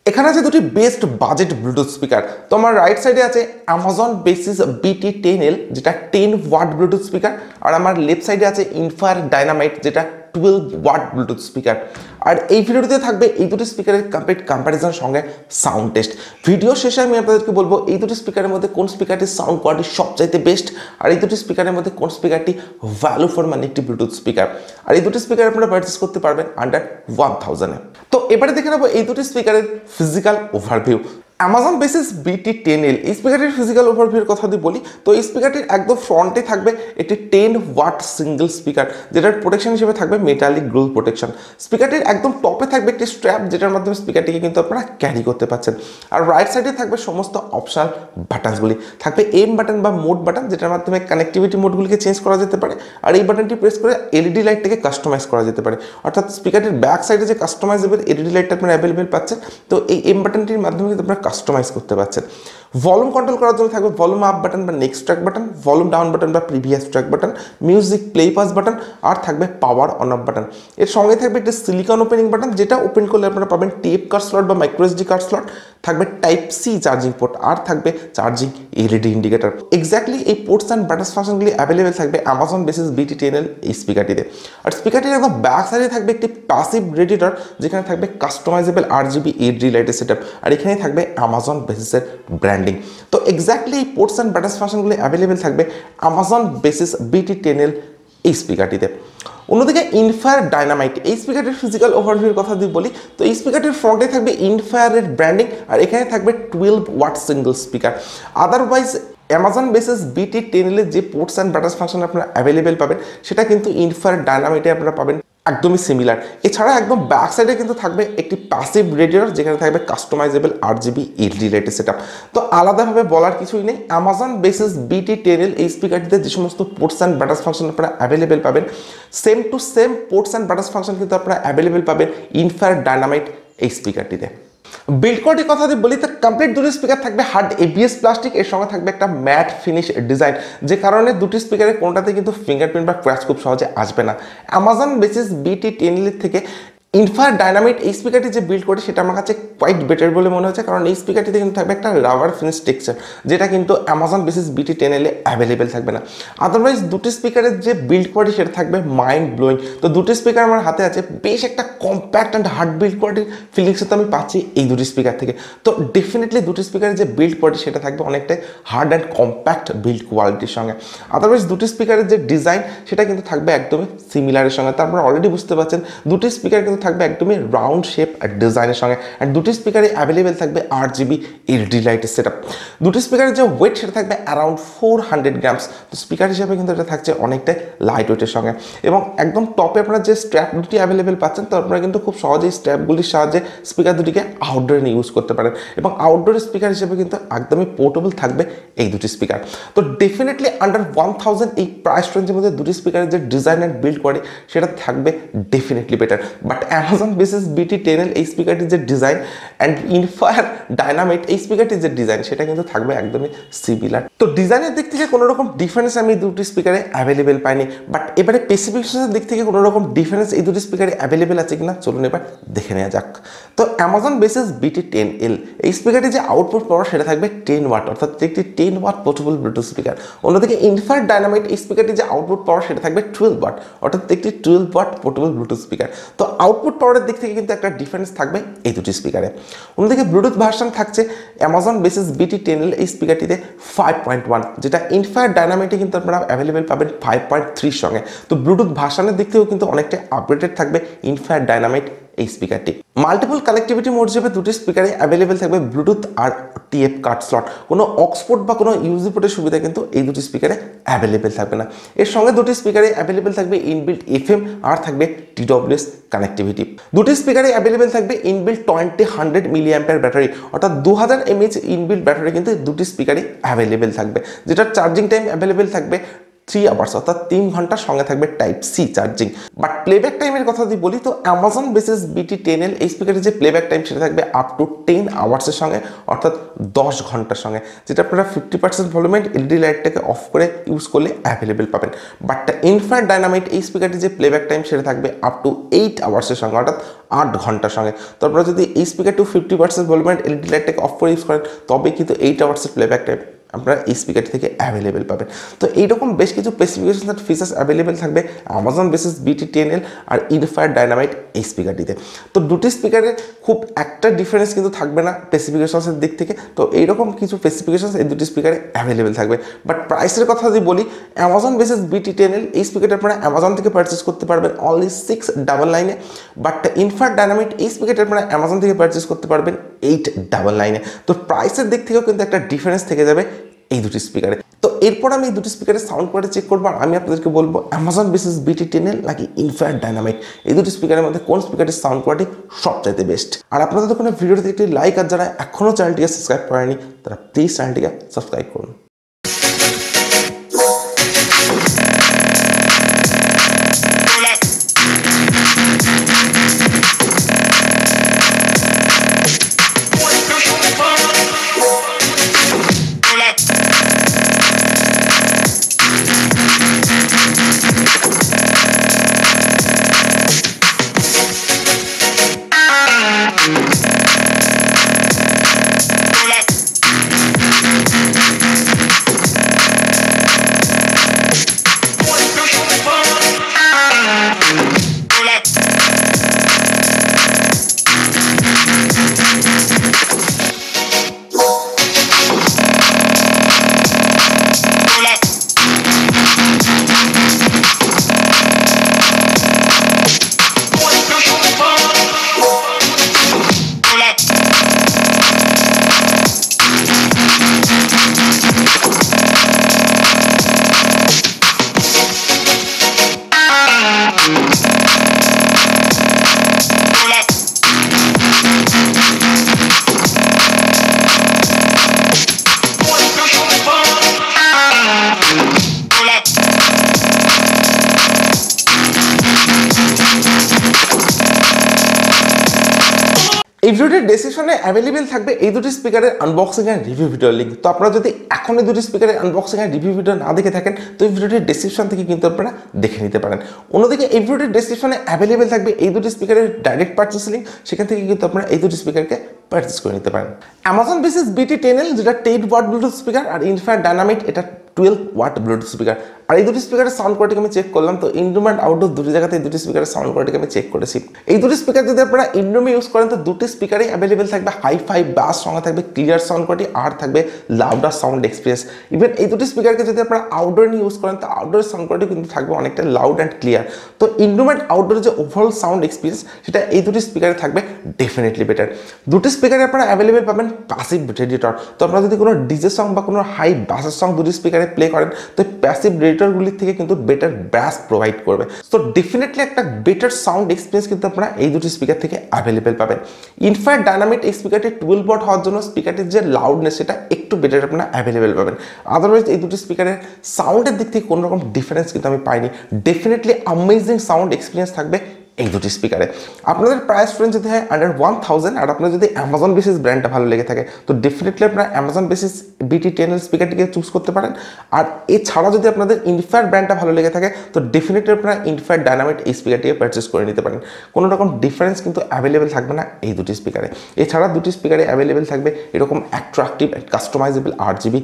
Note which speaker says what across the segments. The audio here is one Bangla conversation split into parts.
Speaker 1: এখানে আছে দুটি বেস্ট বাজেট ব্লুটুথ স্পিকার। তো আমার রাইট সাইডে আছে অ্যামাজন বেসিস BT10L যেটা 10 ওয়াট ব্লুটুথ স্পিকার, আর আমার লেফট সাইডে আছে ইনফায়ার ডাইনামাইট যেটা 12 ওয়াট ব্লুটুথ স্পিকার। আর এই ভিডিওটিতে থাকবে এই দুটি স্পিকারের কমপ্লিট কম্প্যারিজন সঙ্গে সাউন্ড টেস্ট। ভিডিও শেষে আমি আপনাদেরকে বলবো এই দুটি স্পিকারের মধ্যে কোন স্পিকারটির সাউন্ড কোয়ালিটি সবচাইতে বেস্ট, আর এই দুটি স্পিকারের মধ্যে কোন স্পিকারটি ভ্যালু ফর মানি একটি ব্লুটুথ স্পিকার। আর এই দুটি স্পিকার আপনারা পারচেস করতে পারবেন আন্ডার 1000-এ। তো এবারে দেখে নেবো এই দুটি স্পিকারের physical overview. Amazon Basics BT10L এই স্পিকারটির ফিজিক্যাল ওভারভিউর কথা যদি বলি, তো এই স্পিকারটির একদম ফ্রন্টে থাকবে একটি 10 ওয়াট সিঙ্গেল স্পিকার, যেটার প্রোটেকশন হিসেবে থাকবে মেটালিক গ্রুল প্রোটেকশন। স্পিকারটির একদম টপে থাকবে একটি স্ট্র্যাপ, যেটার মাধ্যমে স্পিকারটিকে কিন্তু আপনারা ক্যারি করতে পারছেন। আর রাইট সাইডে থাকবে সমস্ত অপশনাল বাটনসগুলি, থাকবে এম বাটন বা মোড বাটন, যেটার মাধ্যমে কানেক্টিভিটি মোডগুলিকে চেঞ্জ করা যেতে পারে। আর এই বাটনটি প্রেস করে LED লাইটটাকে কাস্টমাইজ করা যেতে পারে, অর্থাৎ স্পিকারটির ব্যাক সাইডে যে কাস্টমাইজেবল LED লাইটটা আপনারা অ্যাভেলেবেল পাচ্ছেন, তো এই এম বাটনটির মাধ্যমে কিন্তু আপনারা কাস্টমাইজ করতে পারছেন। ভলিউম কন্ট্রোল করার জন্য থাকবে ভলিউম আপ বাটন বা next track button, volume down button বা previous track button, music play pause button, আর থাকবে পাওয়ার অন অফ বাটন। এর সঙ্গে থাকবে একটি সিলিকন ওপেনিং বাটন, যেটা ওপেন করলে আপনারা পাবেন টেপ কার্ড স্লট বা মাইক্রো SD কার্ড স্লট, থাকবে Type-C চার্জিং পোর্ট, আর থাকবে চার্জিং LED ইন্ডিকেটর। এক্স্যাক্টলি এই পোর্টস অ্যান্ড বাটনস ফাংশনগুলি অ্যাভেলেবেল থাকবে অ্যামাজন বেসিস BT10L এই স্পিকারটিতে। আর স্পিকারটির একদম ব্যাক সাইডে থাকবে একটি প্যাসিভ রেডিয়েটর, যেখানে থাকবে কাস্টমাইজেবল RGB LED লাইটের সেটআপ, আর এখানে থাকবে অ্যামাজন বেসিসের ব্র্যান্ডিং। তো এক্স্যাক্টলি এই পোর্টস অ্যান্ড বাটনস ফাংশনগুলি অ্যাভেলেবেল থাকবে অ্যামাজন বেসিস BT10L এই স্পিকারটিতে। অন্যদিকে ইনফায়ার ডাইনামাইট এই স্পিকারটির ফিজিক্যাল ওভারভিউর কথা যদি বলি, তো এই স্পিকারটির ফ্রন্টে থাকবে ইনফায়ারের ব্র্যান্ডিং, আর এখানে থাকবে 12 watt single speaker. Otherwise Amazon Basics BT10L এর যে পোর্টস অ্যান্ড বাটনস ফাংশন আপনারা অ্যাভেলেবেল পাবেন, সেটা কিন্তু ইনফায়ার ডাইনামাইটে আপনারা পাবেন একদমই সিমিলার। এছাড়া একদম ব্যাক সাইডে কিন্তু থাকবে একটি প্যাসিভ রেডিয়েটর, যেখানে থাকবে কাস্টমাইজেবল RGB LED লাইটের সেটআপ। তো আলাদাভাবে বলার কিছুই নেই, অ্যামাজন বেসিস BT10L এই স্পিকারটিতে যে সমস্ত পোর্টস অ্যান্ড বাটনস ফাংশন আপনারা অ্যাভেলেবেল পাবেন, same to same ports and buttons function কিন্তু আপনারা অ্যাভেলেবেল পাবেন ইনফায়ার ডাইনামাইট এই স্পিকারটিতে। বিল্ড কোয়ালিটির কথা যদি বলি, তো কমপ্লিট দুটি স্পিকার থাকবে হার্ড ABS প্লাস্টিক, এর সঙ্গে থাকবে একটা ম্যাট ফিনিশ ডিজাইন, যে কারণে দুটি স্পিকারের কোনটাতে কিন্তু ফিঙ্গারপ্রিন্ট বা ক্র্যাচ খুব সহজে আসবে না। অ্যামাজন বেসিস BT10L থেকে ইনফায়ার ডাইনামাইট এই স্পিকারটি যে বিল্ড করে সেটা আমার কাছে কোয়াইট বেটার বলে মনে হচ্ছে, কারণ এই স্পিকারটিতে কিন্তু থাকবে একটা রাবার ফিনিশ টেক্সচার, যেটা কিন্তু অ্যামাজন বেসিস BT10L অ্যাভেলেবেল থাকবে না। আদারওয়াইজ দুটি স্পিকারের যে বিল্ড কোয়ালিটি সেটা থাকবে মাইন্ড ব্লোয়িং। তো দুটি স্পিকার আমার হাতে আছে, বেশ একটা কম্প্যাক্ট অ্যান্ড হার্ড বিল্ড কোয়ালিটির ফিলিংসে তো আমি পাচ্ছি এই দুটি স্পিকার থেকে। তো ডেফিনেটলি দুটি স্পিকারের যে বিল্ড কোয়ালিটি সেটা থাকবে অনেকটাই হার্ড অ্যান্ড কম্প্যাক্ট বিল্ড কোয়ালিটির সঙ্গে। আদারওয়াইজ দুটি স্পিকারের যে ডিজাইন সেটা কিন্তু থাকবে একদমই সিমিলারের সঙ্গে। তারপরে অলরেডি বুঝতে পারছেন দুটি স্পিকার কিন্তু থাকবে একদমই রাউন্ড শেপ ডিজাইনের সঙ্গে, অ্যান্ড দুটি স্পিকারে অ্যাভেলেবেল থাকবে RGB LED লাইটের সেটআপ। দুটি স্পিকারের যে ওয়েট সেটা থাকবে অ্যারাউন্ড 400 গ্রামস। তো স্পিকার হিসেবে কিন্তু এটা থাকছে অনেকটাই লাইট ওয়েটের সঙ্গে, এবং একদম টপে আপনারা যে স্ট্র্যাপ দুটি অ্যাভেলেবেল পাচ্ছেন, তো আপনারা কিন্তু খুব সহজেই স্ট্র্যাপগুলির সাহায্যে স্পিকার দুটিকে আউটডোরে নিয়ে ইউজ করতে পারেন, এবং আউটডোর স্পিকার হিসেবে কিন্তু একদমই পোর্টেবল থাকবে এই দুটি স্পিকার। তো ডেফিনেটলি আন্ডার 1000 এই প্রাইস রেঞ্জের মধ্যে দুটি স্পিকারের যে ডিজাইন অ্যান্ড বিল্ড করে সেটা থাকবে definitely better. But Amazon Basics BT10L এই স্পিকারটির যে ডিজাইন অ্যান্ড ইনফায়ার ডাইনামাইট এই স্পিকারটির যে ডিজাইন সেটা কিন্তু থাকবে একদমই সিমিলার। তো ডিজাইনের দিক থেকে কোনো রকম ডিফারেন্স আমি দুটি স্পিকারে অ্যাভেলেবেল পাইনি, বাট এবারে স্পেসিফিকেশনের দিক থেকে কোনো রকম ডিফারেন্স এই দুটি স্পিকারে অ্যাভেলেবেল আছে কিনা চলুন এবার দেখে নেওয়া যাক। তো অ্যামাজন বেসিস BT10L এই স্পিকারটি যে আউটপুট পাওয়ার সেটা থাকবে 10 ওয়াট, অর্থাৎ একটি 10 ওয়াট পোর্টেবল ব্লুটুথ স্পিকার। অন্যদিকে ইনফায়ার ডাইনামাইট এই স্পিকারটি যে আউটপুট পাওয়ার সেটা থাকবে 12 ওয়াট, অর্থাৎ একটি 12 ওয়াট পোর্টেবল ব্লুটুথ স্পিকার। তো আউটপুট পাওয়ারের দিক থেকে কিন্তু একটা ডিফারেন্স থাকবে এই দুটি স্পিকারে। অন্যদিকে ব্লুটুথ ভার্সন থাকছে অ্যামাজন বেসিস BT10L এই স্পিকারটিতে 5.1, যেটা ইনফায়ার ডাইনামাইটে কিন্তু আপনারা অ্যাভেলেবেল পাবেন 5.3 সঙ্গে। তো ব্লুটুথ ভার্সনের দিক থেকেও কিন্তু অনেকটা আপডেটেড থাকবে ইনফায়ার ডাইনামাইট এই স্পিকারটি। মাল্টিপল কানেক্টিভিটি মোড হিসেবে দুটি স্পিকারে অ্যাভেলেবেল থাকবে ব্লুটুথ আর TF কার্ড স্লট। কোনো অক্সপোর্ট বা কোনো ইউজি পোর্টের সুবিধা কিন্তু এই দুটি স্পিকারে অ্যাভেলেবেল থাকবে না। এর সঙ্গে দুটি স্পিকারে অ্যাভেলেবেল থাকবে ইনবিল্ট FM আর থাকবে TWS কানেক্টিভিটি। দুটি স্পিকারে অ্যাভেলেবেল থাকবে ইনবিল্ট 100 mAh ব্যাটারি, অর্থাৎ 2000 mAh ইনবিল্ট ব্যাটারি কিন্তু দুটি স্পিকারে অ্যাভেলেবেল থাকবে, যেটার চার্জিং টাইম অ্যাভেলেবেল থাকবে 3 আওয়ার্স অর্থাৎ 3 ঘন্টার সঙ্গে থাকবে type C charging. But playback টাইমের কথা যদি বলি তো অ্যামাজন বেসিস BT10L এই স্পিকারের যে প্লেব্যাক টাইম সেটা থাকবে আপ টু 10 আওয়ার্সের সঙ্গে অর্থাৎ 10 ঘন্টার সঙ্গে, যেটা আপনারা 50% ভলিউমের এলইডি লাইটটাকে অফ করে ইউজ করলে অ্যাভেলেবেল পাবেন। বাট ইনফায়ার ডাইনামাইট এই স্পিকারটির যে প্লেব্যাক টাইম সেটা থাকবে আপ টু 8 আওয়ার্সের সঙ্গে অর্থাৎ 8 ঘন্টার সঙ্গে। তো আপনারা যদি এই স্পিকারটি 50% ভলিউমের এলইডি লাইটটাকে অফ করে ইউজ করেন তবে কিন্তু 8 আওয়ার্সের প্লেব্যাক টাইম আপনারা এই স্পিকারটি থেকে অ্যাভেলেবেল পাবেন। তো এইরকম বেশ কিছু স্পেসিফিকেশন আর ফিচার্স অ্যাভেলেবেল থাকবে অ্যামাজন বেসিস BT10L আর ইনফায়ার ডাইনামাইট এই স্পিকারটিতে। তো দুটি স্পিকারের খুব একটা ডিফারেন্স কিন্তু থাকবে না স্পেসিফিকেশনসের দিক থেকে। তো এইরকম কিছু স্পেসিফিকেশনস এই দুটি স্পিকারে অ্যাভেলেবেল থাকবে। বাট প্রাইসের কথা যদি বলি অ্যামাজন বেসিস BT10L এই স্পিকারটা আপনারা অ্যামাজন থেকে পারচেস করতে পারবেন অনলি 699-এ। বাট ইনফায়ার ডাইনামাইট এই স্পিকারটা আপনারা অ্যামাজন থেকে পারচেস করতে পারবেন 899-এ। তো প্রাইসের দিক থেকেও কিন্তু একটা ডিফারেন্স থেকে যাবে এই দুটি স্পিকারে। তো এরপর আমি এই দুটি স্পিকারের সাউন্ড কোয়ালিটি চেক করবো আর আমি আপনাদেরকে বলবো অ্যামাজন বেসিস BT10L নাকি ইনফায়ার ডাইনামাইট এই দুটি স্পিকারের মধ্যে কোন স্পিকারের সাউন্ড কোয়ালিটি সবচাইতে বেস্ট। আর আপনাদের কোনো ভিডিওতে একটি লাইক আর যারা এখনও চ্যানেলটিকে সাবস্ক্রাইব করেনি তারা প্লিজ চ্যানেলটিকে সাবস্ক্রাইব করুন। এই ভিডিওটির ডেসক্রিপশনে অ্যাভেলেবেল থাকবে এই দুটি স্পিকারের আনবক্সিং এন্ড রিভিউ ভিডিওর লিঙ্ক। তো আপনারা যদি এখন এই দুটি স্পিকারের আনবক্সিং এন্ড রিভিউ ভিডিও না দেখে থাকেন তো এই ভিডিওটির ডেসক্রিপশন থেকে কিন্তু আপনারা দেখে নিতে পারেন। অন্যদিকে এই ভিডিওটির ডেসক্রিপশনে অ্যাভেলেবেল থাকবে এই দুটি স্পিকারের ডাইরেক্ট পারচেস লিঙ্ক, সেখান থেকে কিন্তু আপনারা এই দুটি স্পিকারকে পারচেস করে নিতে পারেন। অ্যামাজন বেসিস BT10L যেটা 10 ওয়াট ব্লুটুথ স্পিকার আর ইনফায়ার ডাইনামাইট এটা 12 ওয়াট ব্লুটুথ স্পিকার। আর এই দুটি স্পিকারের সাউন্ড কোয়ালিটি আমি চেক করলাম, তো ইনডোর অ্যান্ড আউটডোর দুটি জায়গাতে এই দুটি স্পিকারের সাউন্ড কোয়ালিটি আমি চেক করেছি। এই দুটি স্পিকার যদি আপনারা ইনডোরে ইউজ করেন তো দুটি স্পিকারই অ্যাভেলেবেল থাকবে হাই-ফাই বাস, সঙ্গে থাকবে ক্লিয়ার সাউন্ড কোয়ালিটি আর থাকবে লাউডার সাউন্ড এক্সপিরিয়েন্স। ইভেন এই দুটি স্পিকারকে যদি আপনারা আউটডোর নিয়ে ইউজ করেন তো আউটডোর সাউন্ড কোয়ালিটি কিন্তু থাকবে অনেকটা লাউড অ্যান্ড ক্লিয়ার। তো ইনডোর অ্যান্ড আউটডোর যে ওভারঅল সাউন্ড এক্সপিরিয়েন্স সেটা এই দুটি স্পিকারে থাকবে ডেফিনেটলি বেটার। দুটি স্পিকারে আপনারা অ্যাভেলেবেল পাবেন প্যাসিভ রেডিয়েটর। তো আপনারা যদি কোনো ডিজে সং বা কোনো হাই বাসের সং দুটি স্পিকারে প্লে করেন তো প্যাসিভ রেডিয়েটরগুলির থেকে কিন্তু বেটার ব্যাস প্রোভাইড করবে। তো ডেফিনেটলি একটা বেটার সাউন্ড এক্সপিরিয়েন্স কিন্তু আপনারা এই দুটি স্পিকার থেকে অ্যাভেলেবেল পাবেন। ইনফায়ার ডাইনামাইট এই স্পিকারটি 12 ওয়াট হওয়ার জন্য স্পিকারটির যে লাউডনেস সেটা একটু বেটার আপনারা অ্যাভেলেবেল পাবেন। আদারওয়াইজ এই দুটি স্পিকারের সাউন্ডের দিক থেকে কোনো রকম ডিফারেন্স কিন্তু আমি পাইনি। ডেফিনেটলি অ্যামেজিং সাউন্ড এক্সপিরিয়েন্স থাকবে এই দুটি স্পিকারে। আপনাদের প্রাইস রেঞ্জ যদি হয় আন্ডার 1000 আর আপনার যদি অ্যামাজন বেসিস ব্র্যান্ডটা ভালো লেগে থাকে তো ডেফিনেটলি আপনারা অ্যামাজন বেসিস BT10L স্পিকারটিকে চুজ করতে পারেন। আর এছাড়া যদি আপনাদের ইনফায়ার ব্র্যান্ডটা ভালো লেগে থাকে তো ডেফিনেটলি আপনারা ইনফায়ার ডাইনামাইট এই স্পিকারটিকে পারচেস করে নিতে পারেন। কোনো রকম ডিফারেন্স কিন্তু অ্যাভেলেবেল থাকবে না এই দুটি স্পিকারে। এছাড়া দুটি স্পিকারে অ্যাভেলেবেল থাকবে এরকম attractive and customisable RGB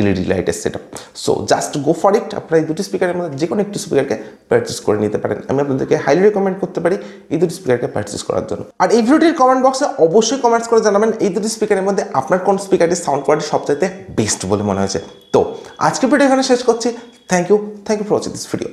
Speaker 1: LED লাইটের setup. So just go for it. আপনারা এই দুটি স্পিকারের মধ্যে যে কোনো একটি স্পিকারকে পারচেস করে নিতে পারেন। আমি আপনাদেরকে হাইলি রেকমেন্ড করতে পারি এই দুটি স্পিকারকে পারচেস করার জন্য। আর এই ভিডিওটির কমেন্ট বক্সে অবশ্যই কমেন্টস করে জানাবেন এই দুটি স্পিকারের মধ্যে আপনার কোন স্পিকারটির সাউন্ড কোয়ালিটি সবচাইতে বেস্ট বলে মনে হয়েছে। তো আজকের ভিডিও এখানে শেষ করছি। Thank you for watching this video.